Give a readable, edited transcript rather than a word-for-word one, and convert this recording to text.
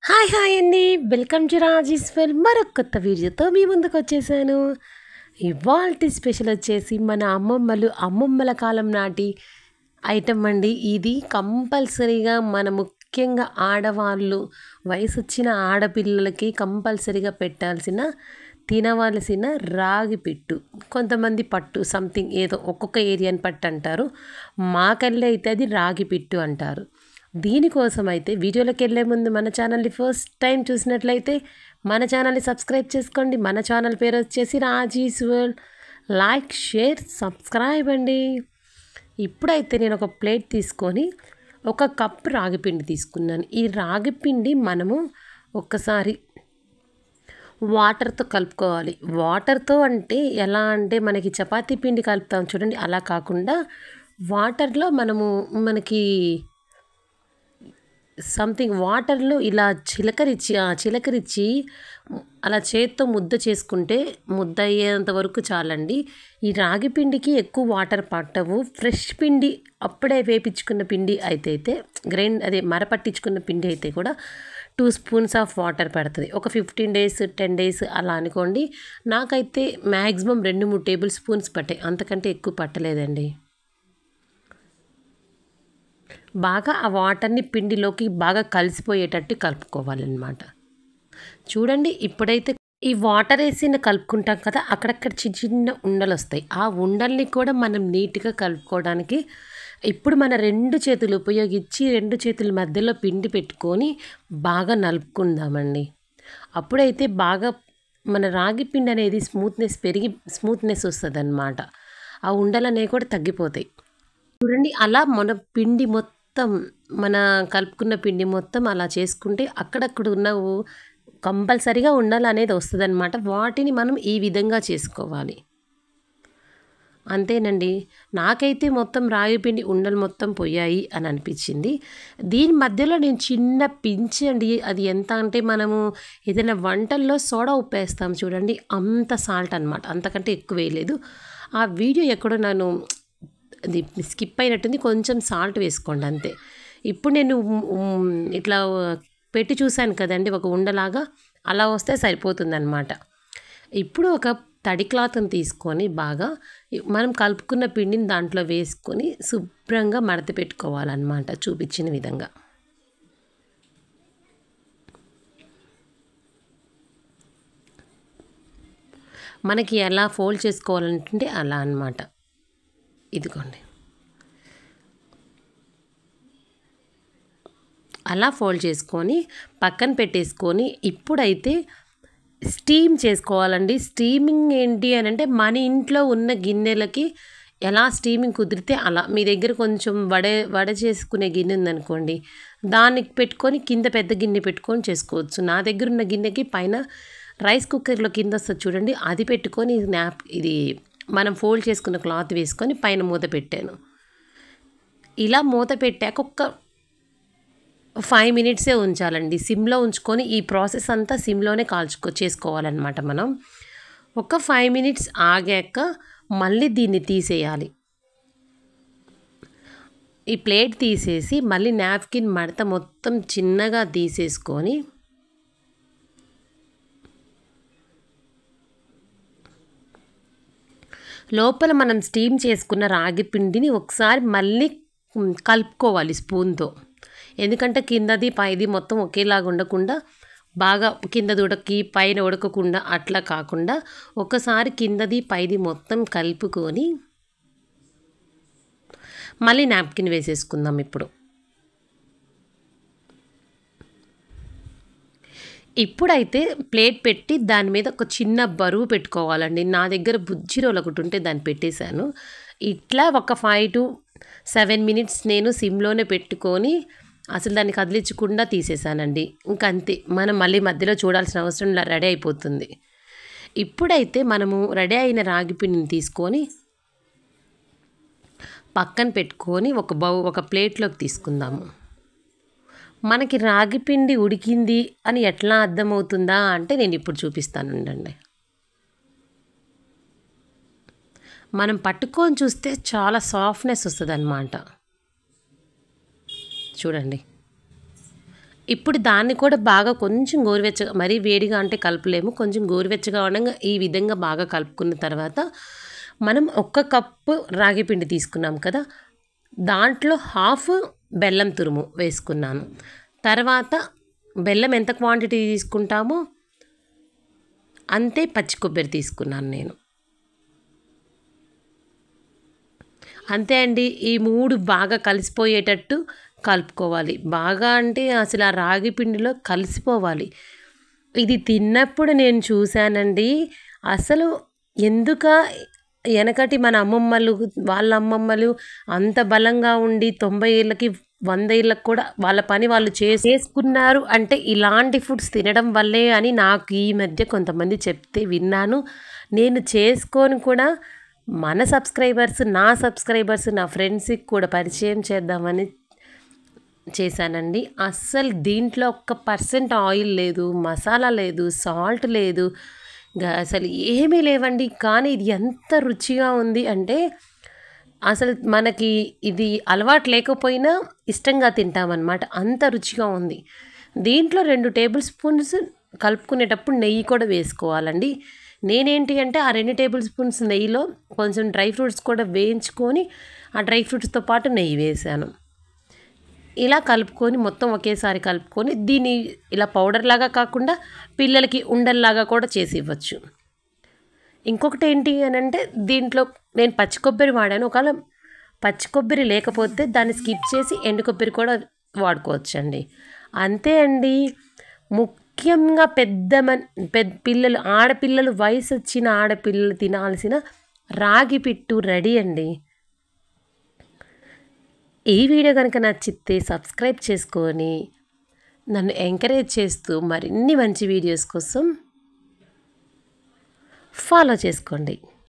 Hi hi అండి. Welcome to Rajeshwar మరొక కొత్త వీడియోతో మీ ముందుకు వచ్చేసాను. ఇవాల్టి స్పెషల్ వచ్చేసి మన అమ్మమ్మల కాలం నాటి ఐటమ్ అండి. ఇది కంపల్సరీగా ముఖ్యంగా ఆడవాళ్ళు వయసు వచ్చిన ఆడపిల్లలకి కంపల్సరీగా పెట్టాల్సిన తినవలసిన రాగి పిట్టు. కొంతమంది పట్టు సంథింగ్ ఏదో ఒక్కొక్క ఏరియాని పట్టు అంటారు. మాకల్లే అయితే అది రాగి పిట్టు అంటారు. దీనికోసం అయితే వీడియోలోకి వెళ్ళే ముందు మన ఛానల్ని ఫస్ట్ టైం చూసినట్లయితే మన ఛానల్ని సబ్స్క్రైబ్ చేసుకోండి. మన ఛానల్ పేరు వచ్చేసి Raji's world. Like, share, subscribe అండి. ఇప్పుడైతే నేను ఒక ప్లేట్ తీసుకొని ఒక కప్ రాగిపిండి తీసుకున్నాను. ఈ రాగిపిండి మనము ఒక్కసారి వాటర్తో కలుపుకోవాలి. వాటర్తో అంటే ఎలా అంటే మనకి చపాతీ పిండి కలుపుతాం చూడండి, అలా కాకుండా వాటర్లో మనకి సంథింగ్ వాటర్లో ఇలా చిలకరించి అలా చేత్తో ముద్ద చేసుకుంటే ముద్ద అయ్యేంత వరకు చాలండి. ఈ రాగి పిండికి ఎక్కువ వాటర్ పట్టవు. ఫ్రెష్ పిండి అప్పుడే వేపించుకున్న పిండి అయితే మరపట్టించుకున్న పిండి అయితే కూడా 2 స్పూన్స్ ఆఫ్ వాటర్ పడుతుంది. ఒక 15 days 10 days అలా అనుకోండి. నాకైతే మ్యాక్సిమం 2-3 టేబుల్ స్పూన్స్ పట్టాయి, అంతకంటే ఎక్కువ పట్టలేదండి. బాగా ఆ వాటర్ని పిండిలోకి బాగా కలిసిపోయేటట్టు కలుపుకోవాలన్నమాట. చూడండి, ఇప్పుడైతే ఈ వాటర్ వేసి కలుపుకుంటాం కదా, అక్కడక్కడ చిన్న చిన్న ఉండలు వస్తాయి. ఆ ఉండల్ని కూడా మనం నీట్గా కలుపుకోవడానికి ఇప్పుడు మన 2 చేతులు ఉపయోగించి 2 చేతుల మధ్యలో పిండి పెట్టుకొని బాగా నలుపుకుందామండి. అప్పుడైతే బాగా మన రాగి పిండి అనేది స్మూత్నెస్ వస్తుంది అన్నమాట. ఆ ఉండలు అనేవి కూడా తగ్గిపోతాయి. చూడండి, అలా మన కలుపుకున్న పిండి మొత్తం అలా చేసుకుంటే అక్కడక్కడ కంపల్సరీగా ఉండాలనేది వస్తుంది అన్నమాట. వాటిని మనం ఈ విధంగా చేసుకోవాలి. అంతేనండి. నాకైతే మొత్తం రాగి పిండి ఉండలు మొత్తం పోయాయి అని అనిపించింది. దీని మధ్యలో నేను చిన్న పించ్ అండి, అది ఎంత అంటే మనము ఏదైనా వంటల్లో సోడా ఉప్పు వేస్తాం చూడండి, అంత సాల్ట్ అనమాట, అంతకంటే ఎక్కువ వేయలేదు. ఆ వీడియో ఎక్కడో నేను అది స్కిప్ అయినట్టుంది, కొంచెం సాల్ట్ వేసుకోండి అంతే. ఇప్పుడు నేను ఇట్లా పెట్టి చూశాను కదండి, ఒక ఉండలాగా అలా వస్తే సరిపోతుందన్నమాట. ఇప్పుడు ఒక తడి క్లాత్ని తీసుకొని బాగా మనం కలుపుకున్న పిండిని దాంట్లో వేసుకొని శుభ్రంగా మడత పెట్టుకోవాలన్నమాట, చూపించిన విధంగా. మనకి ఎలా ఫోల్డ్ చేసుకోవాలంటే అలా అన్నమాట. ఇదిగోండి, అలా ఫోల్డ్ చేసుకొని పక్కన పెట్టేసుకొని ఇప్పుడైతే స్టీమ్ చేసుకోవాలండి. స్టీమింగ్ ఏంటి అని అంటే మన ఇంట్లో ఉన్న గిన్నెలకి ఎలా స్టీమింగ్ కుదిరితే అలా. మీ దగ్గర కొంచెం వడ చేసుకునే గిన్నె ఉందనుకోండి, దానికి పెట్టుకొని కింద పెద్ద గిన్నె పెట్టుకొని చేసుకోవచ్చు. నా దగ్గర ఉన్న గిన్నెకి పైన రైస్ కుక్కర్లో కింద వస్తుంది చూడండి, అది పెట్టుకొని ఇది మనం ఫోల్డ్ చేసుకున్న క్లాత్ వేసుకొని పైన మూత పెట్టాను. ఇలా మూత పెట్టాక ఒక్క 5 minutes ఉంచాలండి. సిమ్లో ఉంచుకొని ఈ ప్రాసెస్ అంతా సిమ్లోనే చేసుకోవాలన్నమాట. మనం ఒక 5 minutes ఆగాక మళ్ళీ దీన్ని తీసేయాలి. ఈ ప్లేట్ తీసేసి మళ్ళీ నాప్కిన్ మడత మొత్తం చిన్నగా తీసేసుకొని లోపల మనం స్టీమ్ చేసుకున్న రాగి పిండిని ఒకసారి మళ్ళీ కలుపుకోవాలి స్పూన్తో. ఎందుకంటే కిందది పైది మొత్తం ఒకేలాగా ఉండకుండా, బాగా కిందది ఉడకి పైన ఉడకకుండా అట్లా కాకుండా ఒకసారి కిందది పైది మొత్తం కలుపుకొని మళ్ళీ నాప్కిన్ వేసేసుకుందాం. ఇప్పుడైతే ప్లేట్ పెట్టి దాని మీద ఒక చిన్న బరువు పెట్టుకోవాలండి. నా దగ్గర బుజ్జి రోల్ ఒకటి ఉంటే దాన్ని పెట్టేశాను. ఇట్లా ఒక 5 to 7 minutes నేను సిమ్లోనే పెట్టుకొని అసలు దాన్ని కదిలించకుండా తీసేసానండి. ఇంకంతే, మనం మళ్ళీ మధ్యలో చూడాల్సిన అవసరం రెడీ అయిపోతుంది. ఇప్పుడైతే మనము రెడీ అయిన రాగి పిండిని తీసుకొని పక్కన పెట్టుకొని ఒక ప్లేట్లోకి తీసుకుందాము. మనకి రాగి పిండి ఉడికింది అని ఎట్లా అర్థమవుతుందా అంటే నేను ఇప్పుడు చూపిస్తానండి. మనం పట్టుకొని చూస్తే చాలా సాఫ్ట్నెస్ వస్తుంది అన్నమాట. చూడండి, ఇప్పుడు దాన్ని కూడా బాగా కొంచెం గోరువెచ్చగా, మరీ వేడిగా అంటే కలపలేము, కొంచెం గోరువెచ్చగా ఉండగా ఈ విధంగా బాగా కలుపుకున్న తర్వాత మనం 1 కప్పు రాగి పిండి తీసుకున్నాం కదా, దాంట్లో హాఫ్ బెల్లం తురుము వేసుకున్నాను. తర్వాత బెల్లం ఎంత క్వాంటిటీ తీసుకుంటామో అంతే పచ్చి కొబ్బరి తీసుకున్నాను నేను. అంతే అండి. ఈ 3 బాగా కలిసిపోయేటట్టు కలుపుకోవాలి. బాగా అంటే అసలు ఆ రాగి పిండిలో కలిసిపోవాలి. ఇది తిన్నప్పుడు నేను చూశానండి. అసలు ఎందుకా ఎనకటి మన అమ్మమ్మలు, వాళ్ళ అమ్మమ్మలు అంత బలంగా ఉండి 90 ఏళ్ళకి, 100 ఏళ్ళకి కూడా వాళ్ళ పని వాళ్ళు చేసుకున్నారు అంటే ఇలాంటి ఫుడ్స్ తినడం వల్లే అని నాకు ఈ మధ్య కొంతమంది చెప్తే విన్నాను. నేను చేసుకొని కూడా మన సబ్స్క్రైబర్స్, నా ఫ్రెండ్స్‌కి కూడా పరిచయం చేద్దామని చేశానండి. అస్సలు దీంట్లో 1% ఆయిల్ లేదు, మసాలా లేదు, సాల్ట్ లేదు, అసలు ఏమీ లేవండి. కానీ ఇది ఎంత రుచిగా ఉంది అంటే అసలు మనకి ఇది అలవాటు లేకపోయినా ఇష్టంగా తింటామన్నమాట. అంత రుచిగా ఉంది. దీంట్లో 2 టేబుల్ స్పూన్స్ కలుపుకునేటప్పుడు నెయ్యి కూడా వేసుకోవాలండి. నేనేంటి అంటే ఆ 2 టేబుల్ స్పూన్స్ నెయ్యిలో కొంచెం డ్రై ఫ్రూట్స్ కూడా వేయించుకొని ఆ డ్రై ఫ్రూట్స్తో పాటు నెయ్యి వేసాను. ఇలా కలుపుకొని మొత్తం ఒకేసారి కలుపుకొని దీన్ని ఇలా పౌడర్ లాగా కాకుండా పిల్లలకి ఉండల్లాగా కూడా చేసి ఇవ్వచ్చు. ఇంకొకటి ఏంటి అని అంటే దీంట్లో నేను పచ్చి కొబ్బరి వాడాను. ఒకవేళ పచ్చి కొబ్బరి లేకపోతే దాన్ని స్కిప్ చేసి ఎండు కొబ్బరి కూడా వాడుకోవచ్చండి. అంతే అండి. ముఖ్యంగా పిల్లలు, ఆడపిల్లలు, వయసు వచ్చిన ఆడపిల్లలు తినాల్సిన రాగి పిట్టు రెడీ అండి. ఈ వీడియో కనుక నచ్చితే సబ్స్క్రైబ్ చేసుకొని నన్ను ఎంకరేజ్ చేస్తూ మరిన్ని మంచి వీడియోస్ కోసం ఫాలో చేసుకోండి.